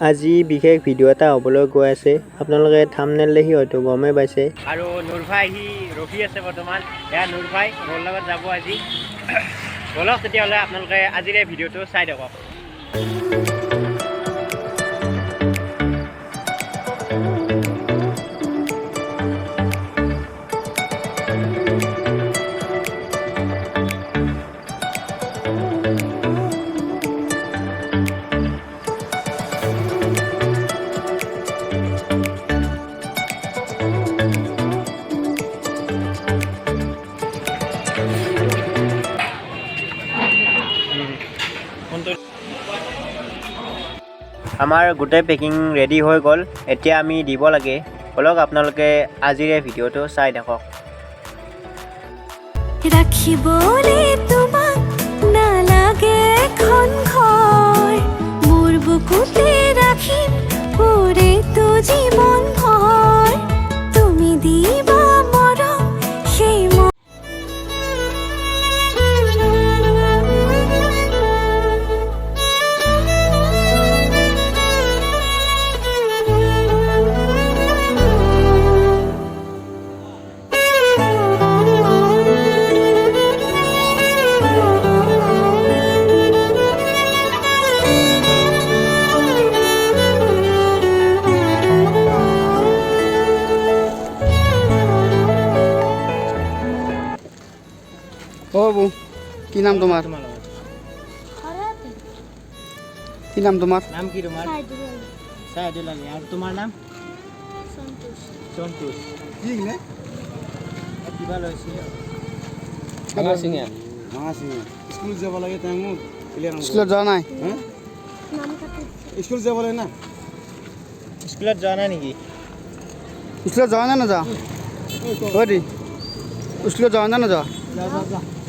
আজি বিশেষ ভিডিঅ' এটা হ'বলৈ গৈ আছে আপোনালোকে থাম্বনেল দেখি হয়তো গমেই পাইছে আৰু নুৰ ভাই সি ৰখি আছে বৰ্তমান এয়া নুৰ ভাই মোৰ লগত যাব আজি বলক তেতিয়াহ'লে আপোনালোকে আজিৰ এই ভিডিঅ'টো চাই থাকক আমাৰ গোটেই পেকিং ৰেডি হৈ গ'ল এতিয়া আমি দিব লাগে বলক আপোনালোকে আজিৰ এই ভিডিঅ'টো চাই থাকক ৰাখিবলে তোমাক নালাগে এখন ঘৰ মোৰ বুকুতে ৰাখিম পুৰেতো জীৱন ভৰ তুমি দিবা মৰম সেই ও বউ কি নাম তোমাৰ কি নাম তোমাৰ নাম কি তোমাৰ সাইদুল আলী আৰু তোমাৰ নাম সন্তোষ কি নে কিবা লৈছিল মাঙা সিংহ স্কুল যাব লাগে তাই মোক স্কুলত যোৱা নাই স্কুল যাব লাগে না স্কুলত যোৱা নাই নেকি স্কুলত যোৱা নাই নাযাওঁ ঐ দি স্কুলত যোৱা নাই নাযাওঁ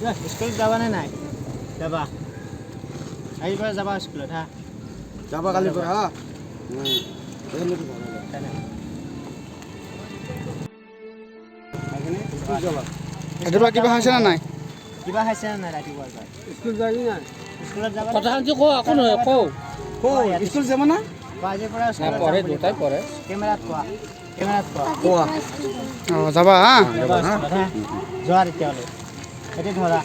স্কুলত যাবানে নাই যাবা আজিৰ পৰা যাবা স্কুলত হা যাবা কালিৰ পৰা হা ৰাতিপুৱা কিবা খাইছে নে নাই কিবা খাইছে নে নাই ৰাতিপুৱাৰ পৰা স্কুল যাবি নাই স্কুলত যাবা কথা যে কওঁ আকৌ নহয় কওঁ স্কুল যাব না আজিৰ পৰা স্কুলত পঢ়ে দুটাই পঢ়ে কেমেৰাত কোৱা কোৱা অঁ যাবা হা যোৱা তেতিয়াহ'লে এতিয়া ধৰা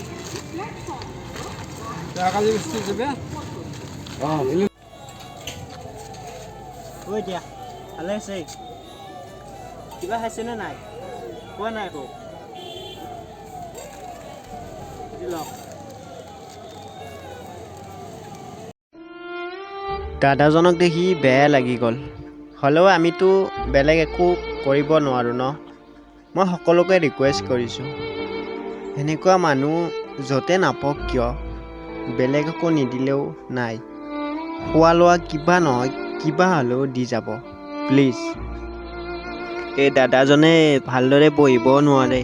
কালি স্কুল যাবে অঁ ঐ এতিয়া ভালে আছে কিবা খাইছেনে নাই কোৱা নাই আকৌ দাদাজনক দেখি বেয়া লাগি গ'ল হ'লেও আমিতো বেলেগ একো কৰিব নোৱাৰোঁ ন মই সকলোকে ৰিকুৱেষ্ট কৰিছোঁ এনেকুৱা মানুহ য'তে নাপাওক কিয় বেলেগ একো নিদিলেও নাই খোৱা লোৱা কিবা নহয় কিবা হ'লেও দি যাব প্লিজ এই দাদাজনে ভালদৰে বহিব নোৱাৰে